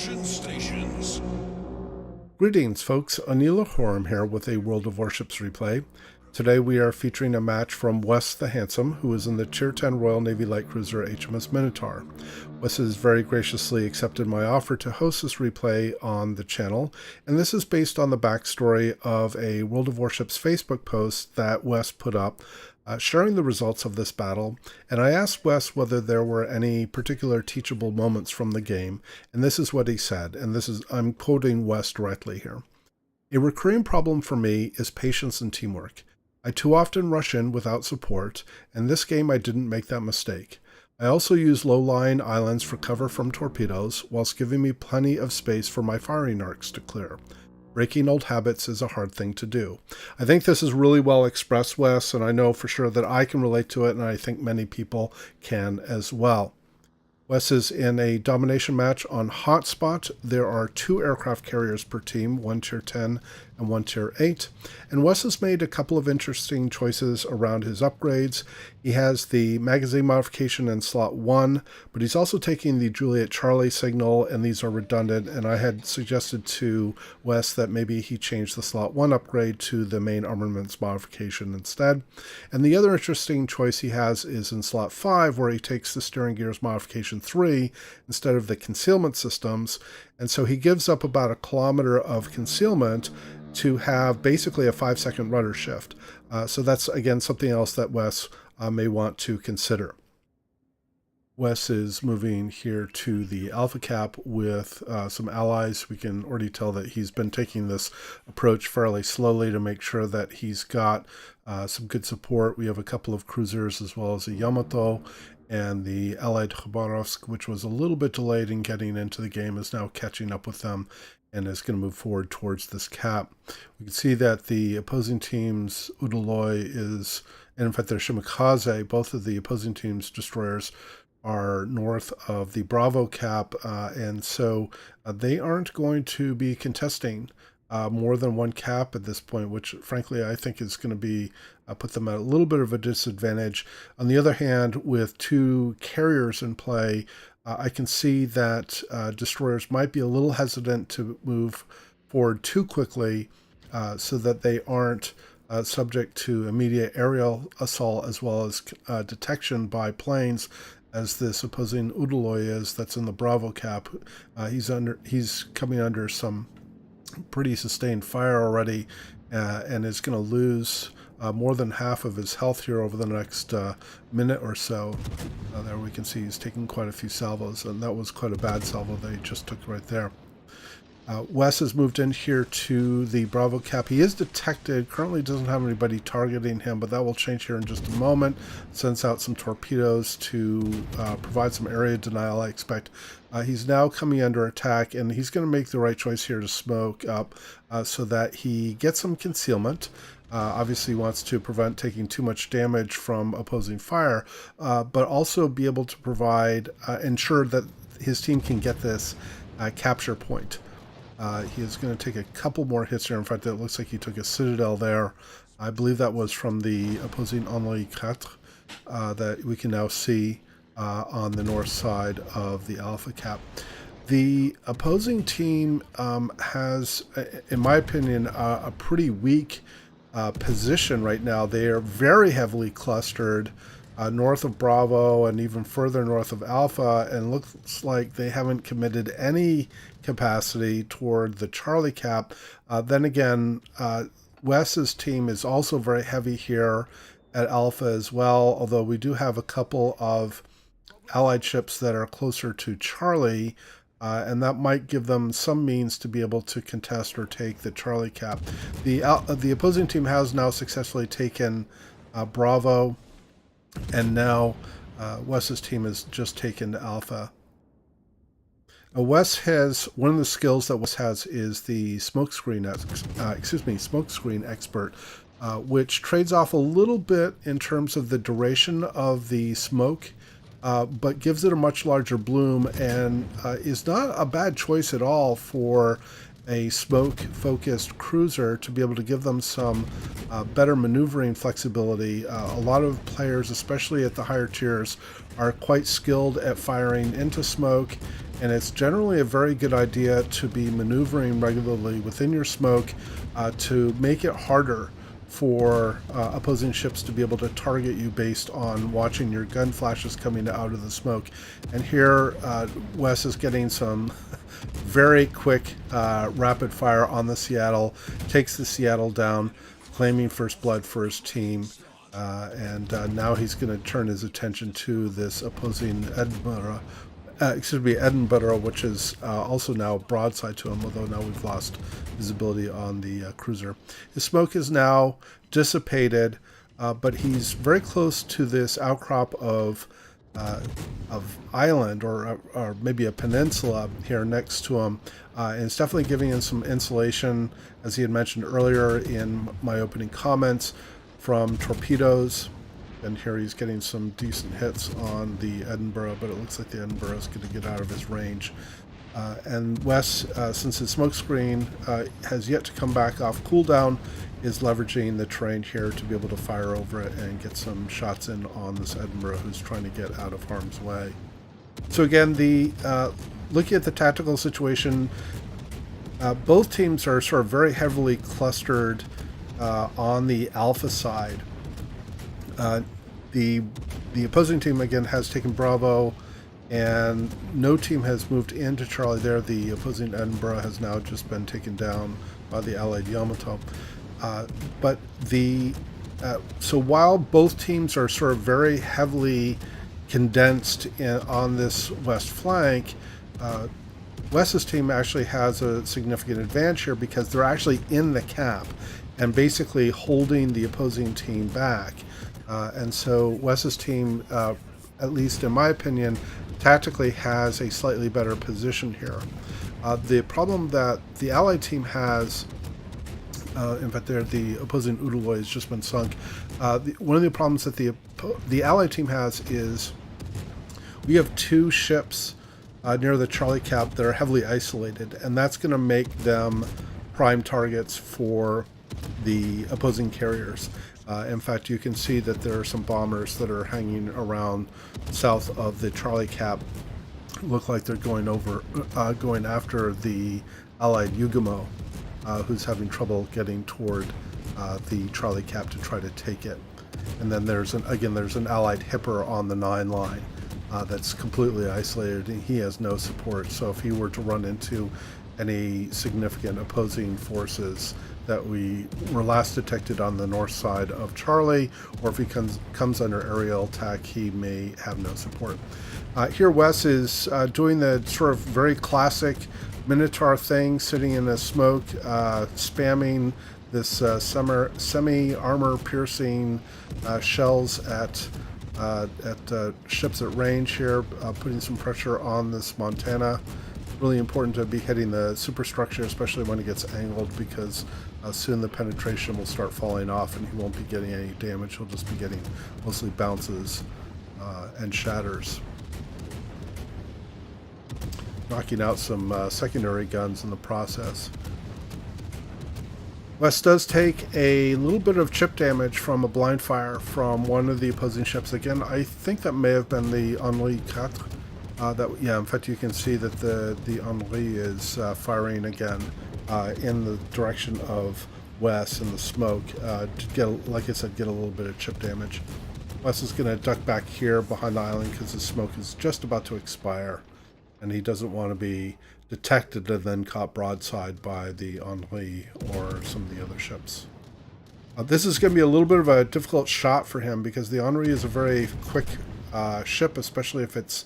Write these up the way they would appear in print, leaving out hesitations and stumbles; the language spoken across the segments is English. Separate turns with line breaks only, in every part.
Action stations.
Greetings folks, Anila Horam here with a World of Warships replay. Today we are featuring a match from Wes the Handsome, who is in the Tier 10 Royal Navy Light Cruiser HMS Minotaur. Wes has very graciously accepted my offer to host this replay on the channel, and this is based on the backstory of a World of Warships Facebook post that Wes put up sharing the results of this battle, and I asked Wes whether there were any particular teachable moments from the game, and this is what he said, and I'm quoting Wes directly here. A recurring problem for me is patience and teamwork. I too often rush in without support, and this game I didn't make that mistake. I also use low-lying islands for cover from torpedoes, whilst giving me plenty of space for my firing arcs to clear. Breaking old habits is a hard thing to do. I think this is really well expressed, Wes, and I know for sure that I can relate to it, and I think many people can as well. Wes is in a domination match on Hotspot. There are 2 aircraft carriers per team, one Tier 10 and one Tier 8. And Wes has made a couple of interesting choices around his upgrades. He has the magazine modification in slot 1, but he's also taking the Juliet Charlie signal, and these are redundant. And I had suggested to Wes that maybe he change the slot 1 upgrade to the main armaments modification instead. And the other interesting choice he has is in slot 5, where he takes the steering gears modification 3 instead of the concealment systems. And so he gives up about 1 kilometer of concealment to have basically a 5-second rudder shift. So that's, again, something else that Wes may want to consider. Wes is moving here to the Alpha Cap with some allies. We can already tell that he's been taking this approach fairly slowly to make sure that he's got some good support. We have a couple of cruisers as well as a Yamato, and the allied Khabarovsk, which was a little bit delayed in getting into the game, is now catching up with them and is going to move forward towards this cap. We can see that the opposing team's Udaloy is, and in fact their Shimakaze, both of the opposing team's destroyers are north of the Bravo cap, and so they aren't going to be contesting more than 1 cap at this point, which frankly I think is going to be put them at a little bit of a disadvantage. On the other hand, with 2 carriers in play, I can see that destroyers might be a little hesitant to move forward too quickly so that they aren't subject to immediate aerial assault as well as detection by planes, as this opposing Udaloy is that's in the Bravo cap. He's coming under some pretty sustained fire already and is going to lose more than half of his health here over the next minute or so. There we can see he's taking quite a few salvos, and that was quite a bad salvo they just took right there. Wes has moved in here to the Bravo cap. He is detected, currently doesn't have anybody targeting him, but that will change here in just a moment. Sends out some torpedoes to provide some area denial, I expect. He's now coming under attack, and he's going to make the right choice here to smoke up so that he gets some concealment. Obviously wants to prevent taking too much damage from opposing fire, but also be able to provide, ensure that his team can get this capture point. He is going to take a couple more hits here. In fact, it looks like he took a Citadel there. I believe that was from the opposing Henri IV that we can now see on the north side of the Alpha Cap. The opposing team has, in my opinion, a pretty weak position right now. They are very heavily clustered north of Bravo and even further north of Alpha, and looks like they haven't committed any capacity toward the Charlie cap. Then again, Wes's team is also very heavy here at Alpha as well, although we do have a couple of allied ships that are closer to Charlie, and that might give them some means to be able to contest or take the Charlie cap. The opposing team has now successfully taken Bravo, and now Wes's team has just taken Alpha. Wes has, one of the skills that Wes has is the smokescreen expert, which trades off a little bit in terms of the duration of the smoke, but gives it a much larger bloom, and is not a bad choice at all for a smoke-focused cruiser to be able to give them some better maneuvering flexibility. A lot of players, especially at the higher tiers, are quite skilled at firing into smoke, and it's generally a very good idea to be maneuvering regularly within your smoke to make it harder for opposing ships to be able to target you based on watching your gun flashes coming out of the smoke. And here Wes is getting some very quick rapid fire on the Seattle, takes the Seattle down, claiming first blood for his team. And now he's going to turn his attention to this opposing Edinburgh, which is also now broadside to him, although now we've lost visibility on the cruiser. His smoke is now dissipated, but he's very close to this outcrop of island or maybe a peninsula here next to him, and it's definitely giving him some insulation, as he had mentioned earlier in my opening comments, from torpedoes. And here he's getting some decent hits on the Edinburgh, but it looks like the Edinburgh is going to get out of his range. And Wes, since his smoke screen has yet to come back off cooldown, is leveraging the terrain here to be able to fire over it and get some shots in on this Edinburgh who's trying to get out of harm's way. So again, looking at the tactical situation, both teams are sort of very heavily clustered on the Alpha side. The opposing team again has taken Bravo, and no team has moved into Charlie there. The opposing Edinburgh has now just been taken down by the Allied Yamato. So while both teams are sort of very heavily condensed on this west flank, Wes's team actually has a significant advantage here because they're actually in the cap and basically holding the opposing team back. And so Wes's team, at least in my opinion, tactically has a slightly better position here. The problem that the Allied team has, in fact, the opposing Udaloy has just been sunk. One of the problems that the Allied team has is we have two ships near the Charlie Cap that are heavily isolated, and that's going to make them prime targets for the opposing carriers. In fact, you can see that there are some bombers that are hanging around south of the Charlie Cap. Look like they're going after the Allied Yugamo, who's having trouble getting toward the Charlie Cap to try to take it. And then there's an Allied Hipper on the 9 line that's completely isolated, and he has no support. So if he were to run into any significant opposing forces that we were last detected on the north side of Charlie, or if he comes under aerial attack, he may have no support. Here Wes is doing the sort of very classic Minotaur thing, sitting in the smoke, spamming this semi-armor piercing shells at ships at range here, putting some pressure on this Montana. Really important to be hitting the superstructure, especially when it gets angled, because soon the penetration will start falling off and he won't be getting any damage. He'll just be getting mostly bounces and shatters. Knocking out some secondary guns in the process. Wes does take a little bit of chip damage from a blind fire from one of the opposing ships. Again, I think that may have been the Henri IV. In fact, you can see that the Henri is firing again in the direction of Wes in the smoke to get, like I said, get a little bit of chip damage. Wes is going to duck back here behind the island because the smoke is just about to expire, and he doesn't want to be detected and then caught broadside by the Henri or some of the other ships. This is going to be a little bit of a difficult shot for him because the Henri is a very quick ship, especially if it's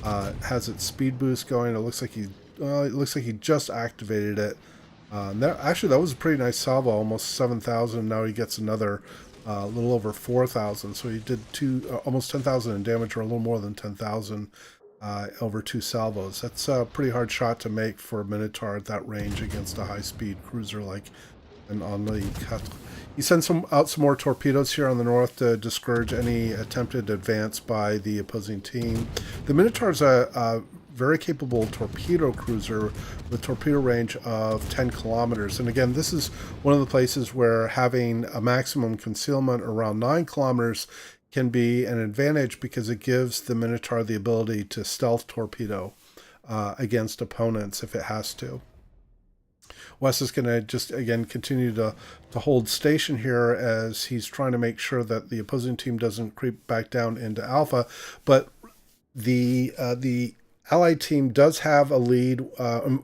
has its speed boost going. It looks like he just activated it. That was a pretty nice salvo, almost 7,000. Now he gets another little over 4,000. So he did almost 10,000 in damage, or a little more than 10,000 over 2 salvos. That's a pretty hard shot to make for a Minotaur at that range against a high-speed cruiser like an Henri IV. He sends out some more torpedoes here on the north to discourage any attempted advance by the opposing team. The Minotaur is a very capable torpedo cruiser with torpedo range of 10 kilometers. And again, this is one of the places where having a maximum concealment around 9 kilometers can be an advantage because it gives the Minotaur the ability to stealth torpedo. against opponents if it has to. Wes is going to just, again, continue to hold station here as he's trying to make sure that the opposing team doesn't creep back down into Alpha. But the Allied team does have a lead.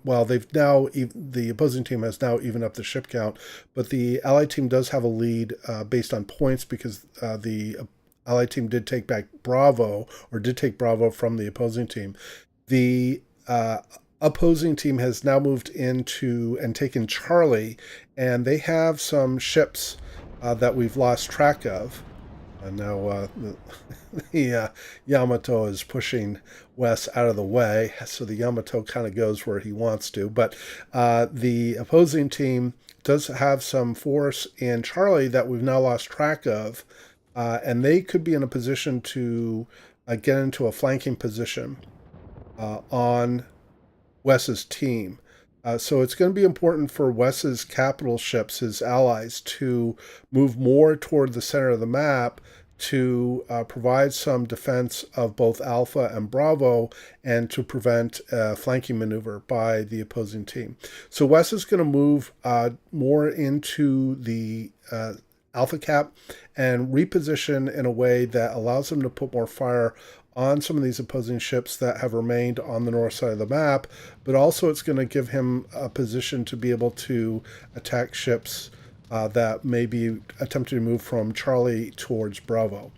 Well, the opposing team has now evened up the ship count, but the Allied team does have a lead based on points because the Allied team did take back Bravo, or did take Bravo from the opposing team. The opposing team has now moved into and taken Charlie, and they have some ships that we've lost track of. And now the Yamato is pushing Wes out of the way, so the Yamato kind of goes where he wants to. But the opposing team does have some force in Charlie that we've now lost track of, and they could be in a position to get into a flanking position on Wes's team. So it's going to be important for Wes's capital ships, his allies, to move more toward the center of the map to provide some defense of both Alpha and Bravo and to prevent a flanking maneuver by the opposing team. So Wes is going to move more into the Alpha cap and reposition in a way that allows him to put more fire on some of these opposing ships that have remained on the north side of the map, but also it's going to give him a position to be able to attack ships that may be attempting to move from Charlie towards Bravo.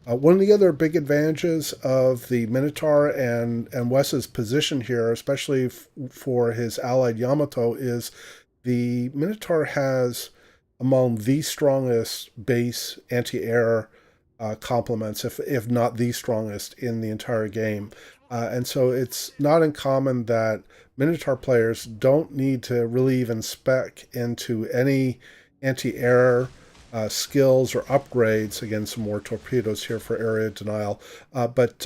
One of the other big advantages of the Minotaur and Wes's position here, especially for his allied Yamato, is the Minotaur has among the strongest base anti-air complements, if not the strongest in the entire game. And so it's not uncommon that Minotaur players don't need to really even spec into any anti-air skills or upgrades. Again, some more torpedoes here for area denial. But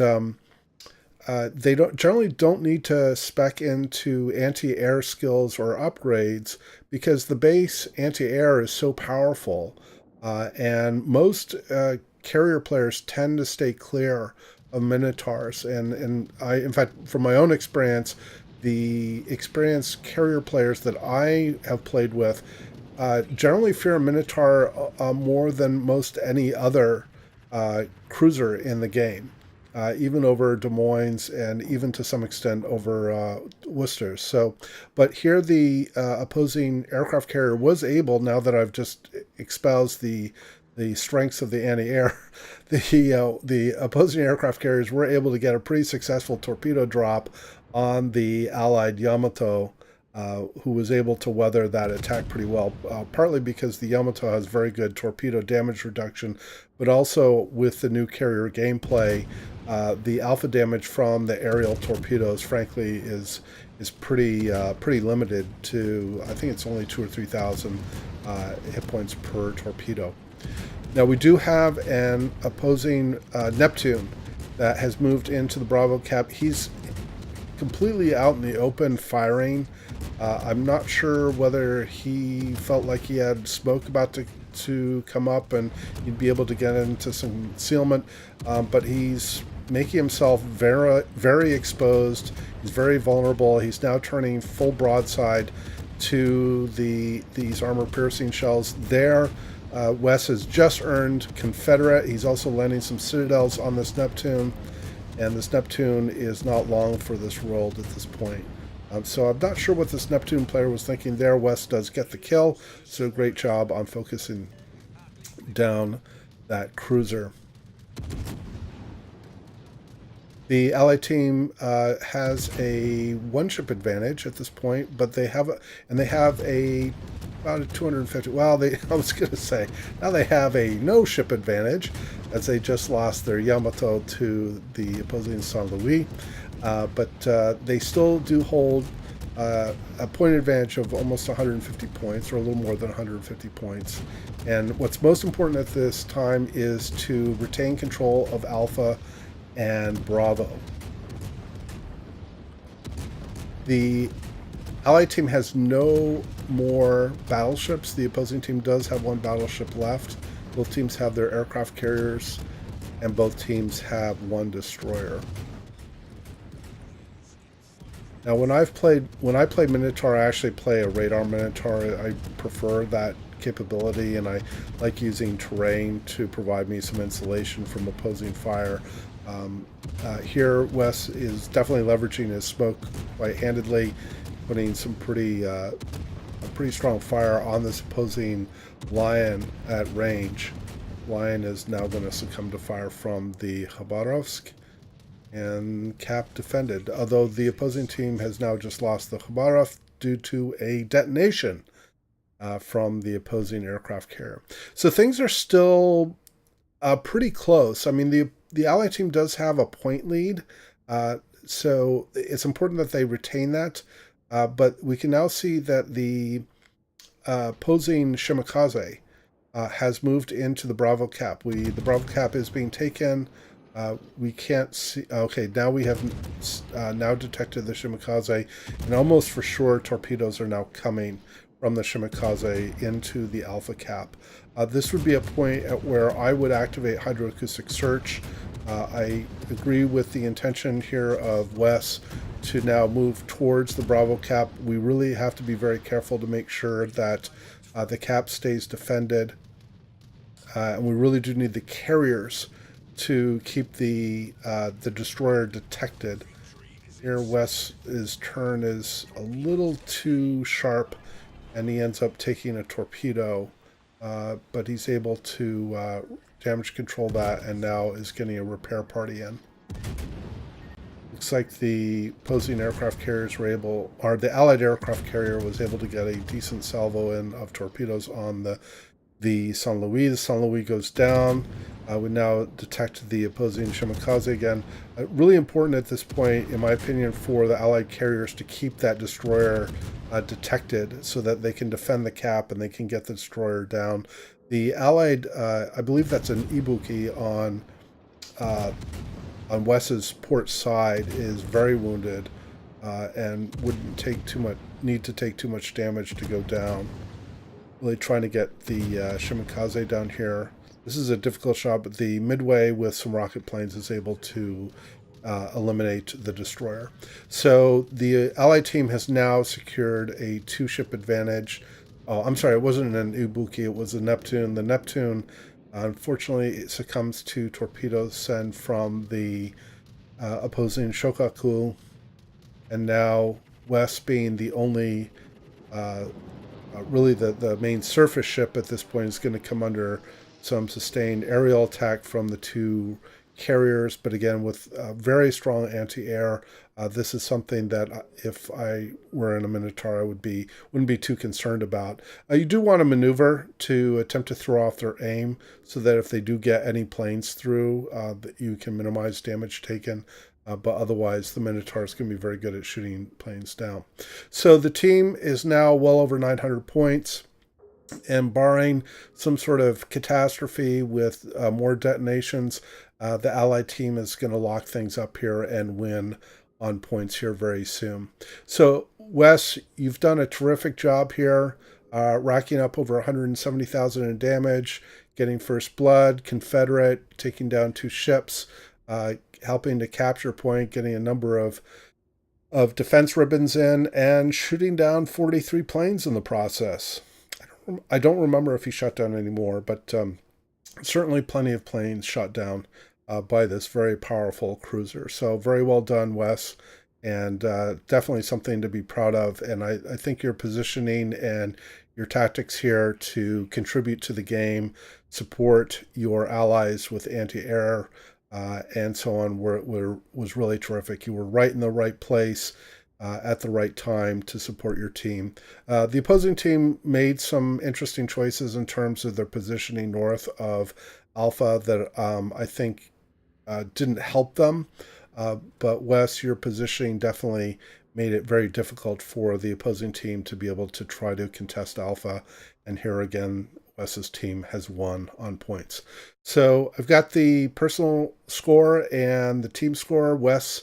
they generally don't need to spec into anti-air skills or upgrades because the base anti-air is so powerful. And most carrier players tend to stay clear of Minotaurs. And I, in fact, from my own experience, the experienced carrier players that I have played with generally fear Minotaur more than most any other cruiser in the game, even over Des Moines and even to some extent over Worcester. So, but here the opposing aircraft carrier was able, now that I've just espoused the strengths of the anti-air, the opposing aircraft carriers were able to get a pretty successful torpedo drop on the Allied Yamato, who was able to weather that attack pretty well, partly because the Yamato has very good torpedo damage reduction, but also with the new carrier gameplay, the alpha damage from the aerial torpedoes, frankly, is pretty limited to, I think it's only 2,000 or 3,000 hit points per torpedo. Now we do have an opposing Neptune that has moved into the Bravo cap. He's completely out in the open firing. I'm not sure whether he felt like he had smoke about to come up and he'd be able to get into some concealment, but he's making himself very, very exposed. He's very vulnerable. He's now turning full broadside to these armor-piercing shells there. Wes has just earned Confederate. He's also landing some citadels on this Neptune, and this Neptune is not long for this world at this point. So I'm not sure what this Neptune player was thinking there. Wes does get the kill, so great job on focusing down that cruiser. The Allied team has a one-ship advantage at this point, but they have about a 250. Well, I was going to say now they have a no-ship advantage, as they just lost their Yamato to the opposing Saint Louis, but they still do hold a point advantage of almost 150 points, or a little more than 150 points. And what's most important at this time is to retain control of Alpha and Bravo. The Allied team has no more battleships. The opposing team does have one battleship left. Both teams have their aircraft carriers, and both teams have one destroyer. Now, when I play Minotaur, I actually play a radar Minotaur. I prefer that capability, and I like using terrain to provide me some insulation from opposing fire. Um, Here, Wes is definitely leveraging his smoke quite handedly, putting some a pretty strong fire on this opposing lion at range. Lion is now going to succumb to fire from the Khabarovsk, and Cap defended, although the opposing team has now just lost the Khabarov due to a detonation from the opposing aircraft carrier. So things are still pretty close. I mean, the Allied team does have a point lead, so it's important that they retain that. But we can now see that the opposing Shimakaze has moved into the Bravo Cap. The Bravo Cap is being taken. We can't see. Okay, now we have now detected the Shimakaze, and almost for sure torpedoes are now coming from the Shimakaze into the Alpha Cap. This would be a point at where I would activate hydroacoustic search. I agree with the intention here of Wes to now move towards the Bravo Cap. We really have to be very careful to make sure that the cap stays defended. And we really do need the carriers to keep the destroyer detected. Here, Wes's turn is a little too sharp, and he ends up taking a torpedo, but he's able to damage control that, and now is getting a repair party in. Looks like the opposing aircraft carriers were able, or the Allied aircraft carrier was able to get a decent salvo in of torpedoes on the San Luis. The San Luis goes down. We now detect the opposing Shimakaze again. Really important at this point, in my opinion, for the Allied carriers to keep that destroyer detected so that they can defend the cap and they can get the destroyer down. The Allied, I believe that's an Ibuki on Wes's port side, is very wounded and wouldn't need to take too much damage to go down. Really trying to get the Shimakaze down here. This is a difficult shot, but the Midway with some rocket planes is able to eliminate the destroyer. So the Allied team has now secured a 2-ship advantage. Oh, I'm sorry, it wasn't an Ibuki, it was a Neptune. The Neptune, unfortunately, succumbs to torpedo send from the opposing Shokaku, and now Wes, being the only really the main surface ship at this point, is going to come under some sustained aerial attack from the 2 carriers, but again with very strong anti-air. This is something that if I were in a Minotaur, I wouldn't be too concerned about. You do want to maneuver to attempt to throw off their aim so that if they do get any planes through, that you can minimize damage taken. But otherwise, the Minotaur is going to be very good at shooting planes down. So the team is now well over 900 points. And barring some sort of catastrophe with more detonations, the Allied team is going to lock things up here and win on points here very soon. So, Wes, you've done a terrific job here, racking up over 170,000 in damage, getting first blood, Confederate, taking down 2 ships, helping to capture point, getting a number of defense ribbons in, and shooting down 43 planes in the process. I don't remember if he shot down any more, but certainly plenty of planes shot down by this very powerful cruiser. So very well done, Wes, and definitely something to be proud of. And I think your positioning and your tactics here to contribute to the game, support your allies with anti-air and so on, was really terrific. You were right in the right place at the right time to support your team. The opposing team made some interesting choices in terms of their positioning north of Alpha that I think didn't help them. But Wes, your positioning definitely made it very difficult for the opposing team to be able to try to contest Alpha. And here again, Wes's team has won on points. So I've got the personal score and the team score. Wes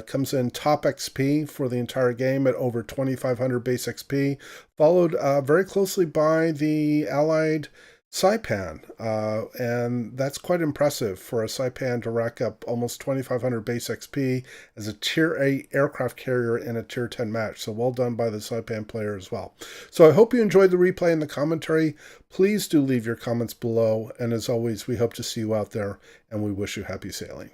comes in top XP for the entire game at over 2,500 base XP, followed very closely by the Allied Saipan, and that's quite impressive for a Saipan to rack up almost 2,500 base XP as a Tier 8 aircraft carrier in a Tier 10 match. So well done by the Saipan player as well. So I hope you enjoyed the replay and the commentary. Please do leave your comments below, and as always, we hope to see you out there, and we wish you happy sailing.